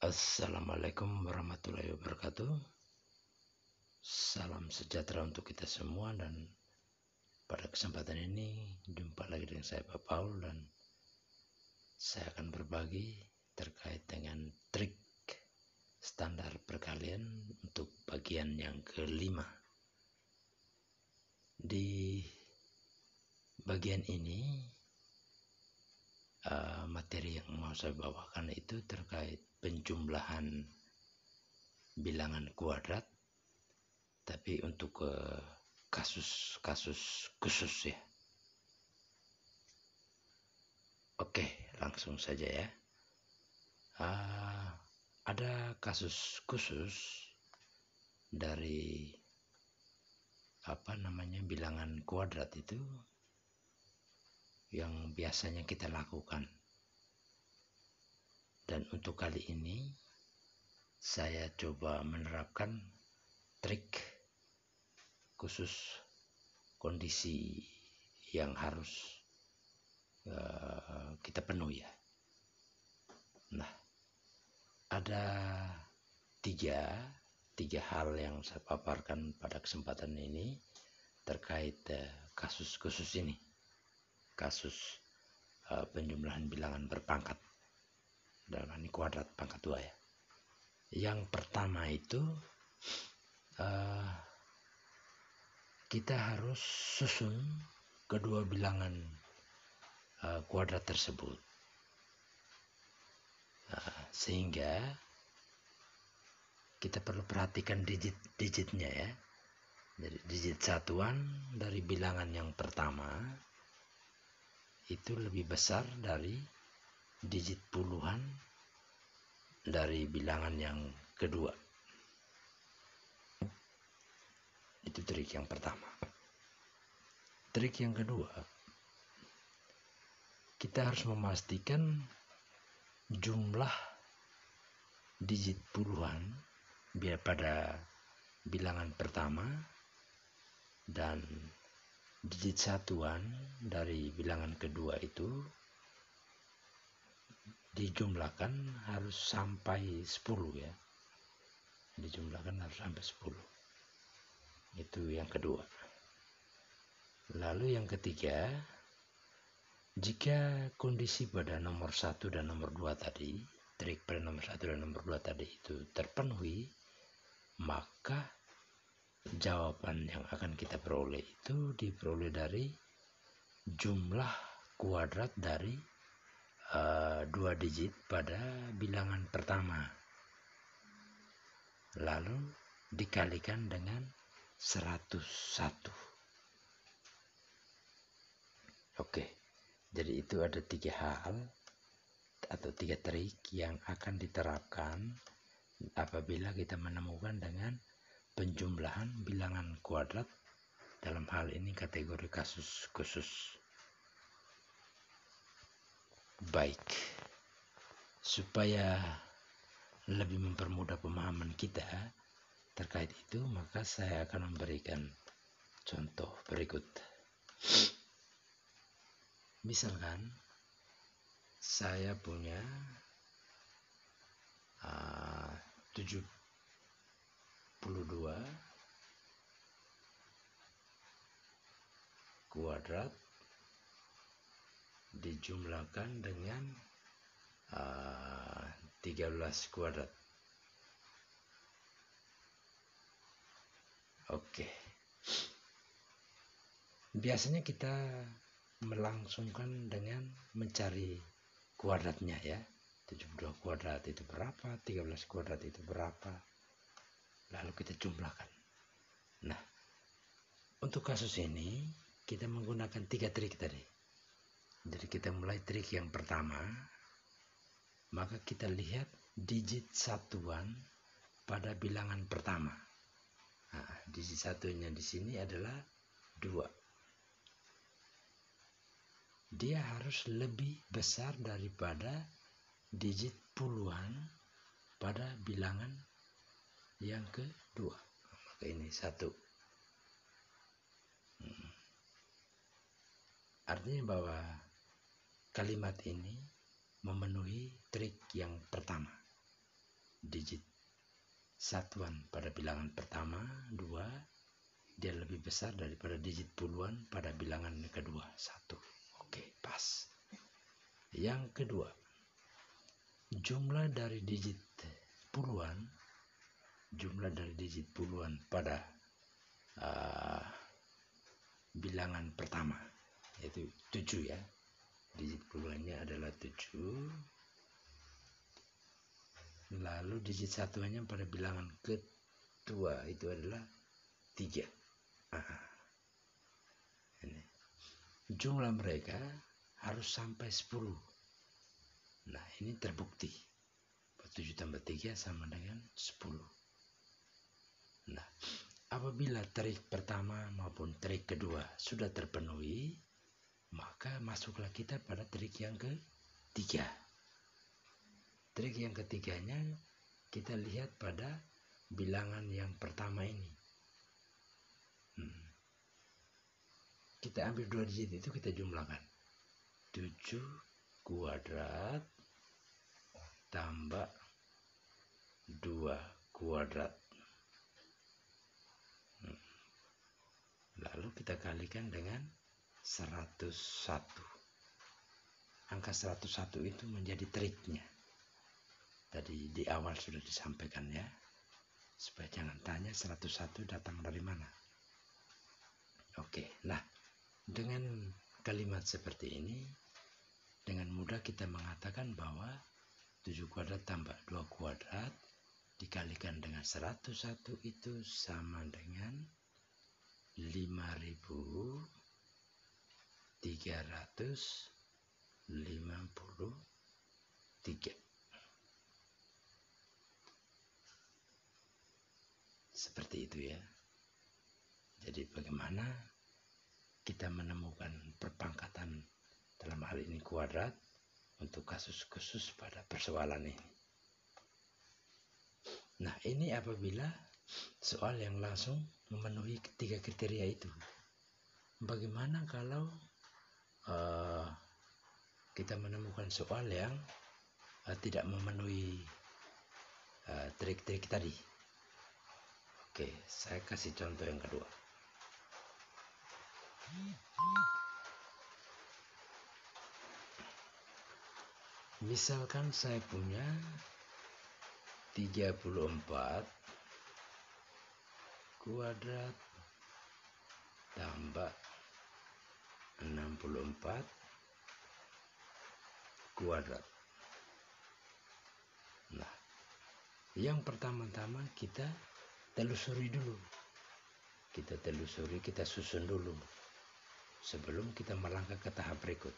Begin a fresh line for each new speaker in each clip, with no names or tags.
Assalamualaikum warahmatullahi wabarakatuh. Salam sejahtera untuk kita semua, dan pada kesempatan ini jumpa lagi dengan saya Pak Paul, dan saya akan berbagi terkait dengan trik standar perkalian untuk bagian yang kelima. Di bagian ini materi yang mau saya bawakan itu terkait penjumlahan bilangan kuadrat, tapi untuk kasus-kasus khusus ya. Oke, langsung saja ya. Ada kasus khusus dari bilangan kuadrat itu yang biasanya kita lakukan. Dan untuk kali ini saya coba menerapkan trik khusus kondisi yang harus kita penuhi ya. Nah, ada tiga hal yang saya paparkan pada kesempatan ini terkait kasus khusus ini, kasus penjumlahan bilangan berpangkat dalam ini kuadrat pangkat 2 ya. Yang pertama itu kita harus susun kedua bilangan kuadrat tersebut, sehingga kita perlu perhatikan digit-digitnya ya. Jadi digit satuan dari bilangan yang pertama itu lebih besar dari digit puluhan dari bilangan yang kedua. Itu trik yang pertama. Trik yang kedua, kita harus memastikan jumlah digit puluhan pada bilangan pertama dan digit satuan dari bilangan kedua itu dijumlahkan harus sampai 10 ya. Dijumlahkan harus sampai 10. Itu yang kedua. Lalu yang ketiga, jika kondisi pada nomor 1 dan nomor 2 tadi, trik pada nomor 1 dan nomor 2 tadi itu terpenuhi, maka jawaban yang akan kita peroleh itu diperoleh dari jumlah kuadrat dari 2 digit pada bilangan pertama, lalu dikalikan dengan 101. Oke, jadi itu ada 3 hal atau 3 trik yang akan diterapkan apabila kita menemukan dengan penjumlahan bilangan kuadrat, dalam hal ini kategori kasus khusus. Baik, supaya lebih mempermudah pemahaman kita terkait itu, maka saya akan memberikan contoh berikut. Misalkan saya punya 72 kuadrat dijumlahkan dengan 13 kuadrat. Oke. Biasanya kita melangsungkan dengan mencari kuadratnya ya. 72 kuadrat itu berapa, 13 kuadrat itu berapa, lalu kita jumlahkan. Nah, untuk kasus ini kita menggunakan 3 trik tadi. Jadi kita mulai trik yang pertama, maka kita lihat digit satuan pada bilangan pertama. Nah, digit satunya di sini adalah 2. Dia harus lebih besar daripada digit puluhan pada bilangan yang kedua. Maka ini 1. Artinya bahwa kalimat ini memenuhi trik yang pertama. digit satuan pada bilangan pertama 2, dia lebih besar daripada digit puluhan pada bilangan kedua 1. Oke, pas. Yang kedua, jumlah dari digit puluhan pada bilangan pertama, yaitu 7 ya. Digit puluhannya adalah 7. Lalu digit satuannya pada bilangan kedua itu adalah 3. Ini. Jumlah mereka harus sampai 10. Nah, ini terbukti. 7 tambah 3 sama dengan 10. Nah, apabila trik pertama maupun trik kedua sudah terpenuhi, maka masuklah kita pada trik yang ketiga. Trik yang ketiganya kita lihat pada bilangan yang pertama ini. Kita ambil 2 digit itu kita jumlahkan. 7 kuadrat tambah 2 kuadrat. Lalu kita kalikan dengan 101. Angka 101 itu menjadi triknya. Tadi di awal sudah disampaikan ya. Supaya jangan tanya 101 datang dari mana. Oke, nah dengan kalimat seperti ini, dengan mudah kita mengatakan bahwa 7 kuadrat tambah 2 kuadrat dikalikan dengan 101 itu sama dengan 5.353. Seperti itu ya. Jadi bagaimana kita menemukan perpangkatan dalam hal ini kuadrat untuk kasus khusus pada persoalan ini. Nah, ini apabila soal yang langsung memenuhi ketiga kriteria itu. Bagaimana kalau kita menemukan soal yang tidak memenuhi trik-trik tadi? Oke, saya kasih contoh yang kedua. Misalkan saya punya 34 kuadrat tambah 64 kuadrat. Nah, yang pertama-tama kita telusuri dulu. Kita susun dulu sebelum kita melangkah ke tahap berikut.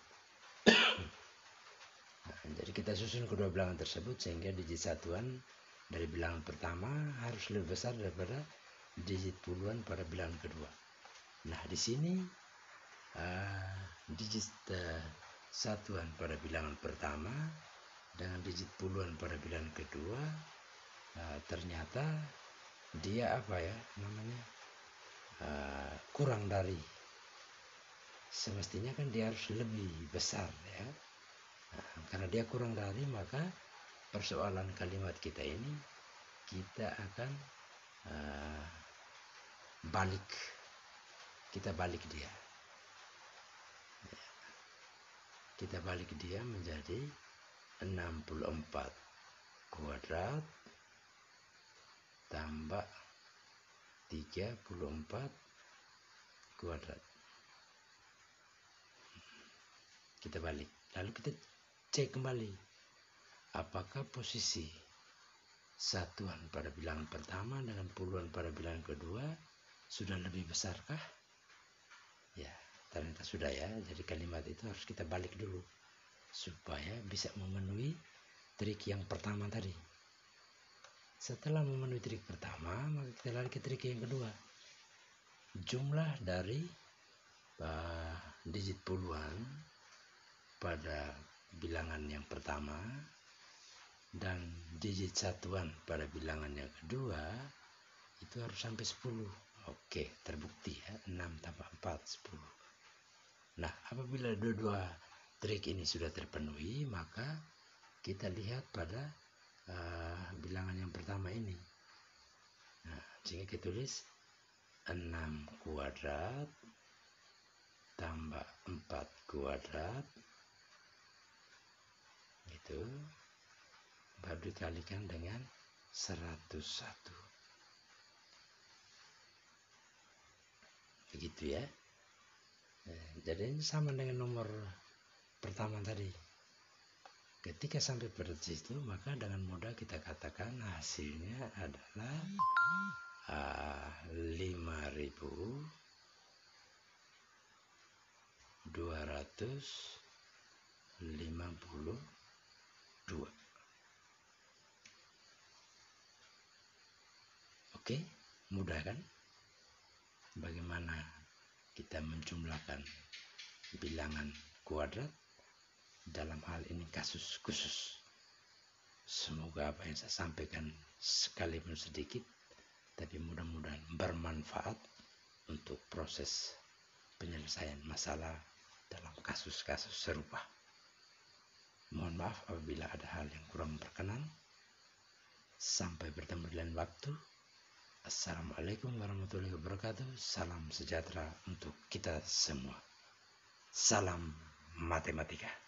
Nah, jadi kita susun kedua bilangan tersebut sehingga digit satuan dari bilangan pertama harus lebih besar daripada digit puluhan pada bilangan kedua. Nah, di sini digit satuan pada bilangan pertama dengan digit puluhan pada bilangan kedua ternyata dia kurang dari. Semestinya kan dia harus lebih besar ya. Karena dia kurang dari, maka persoalan kalimat kita ini kita akan kita balik dia. Kita balik dia menjadi 64 kuadrat tambah 34 kuadrat. Kita balik. Lalu kita cek kembali. Apakah posisi satuan pada bilangan pertama dengan puluhan pada bilangan kedua sudah lebih besarkah? Ya, ternyata sudah ya. Jadi kalimat itu harus kita balik dulu supaya bisa memenuhi trik yang pertama tadi. Setelah memenuhi trik pertama, maka kita lari ke trik yang kedua. Jumlah dari digit puluhan pada bilangan yang pertama dan digit satuan pada bilangan yang kedua itu harus sampai 10. Oke, terbukti ya. 6 tambah 4, 10. Nah, apabila dua-dua trik ini sudah terpenuhi, maka kita lihat pada bilangan yang pertama ini. Nah, sehingga kita tulis 6 kuadrat tambah 4 kuadrat itu baru dikalikan dengan 101. Begitu ya. Jadi ini sama dengan nomor pertama tadi. Ketika sampai pada situ, maka dengan mudah kita katakan hasilnya adalah 5.252. Oke, mudah kan? Bagaimana kita menjumlahkan bilangan kuadrat dalam hal ini kasus khusus. Semoga apa yang saya sampaikan sekalipun sedikit, tapi mudah-mudahan bermanfaat untuk proses penyelesaian masalah dalam kasus-kasus serupa. Mohon maaf apabila ada hal yang kurang berkenan. Sampai bertemu di lain waktu. Assalamualaikum warahmatullahi wabarakatuh. Salam sejahtera untuk kita semua. Salam matematika.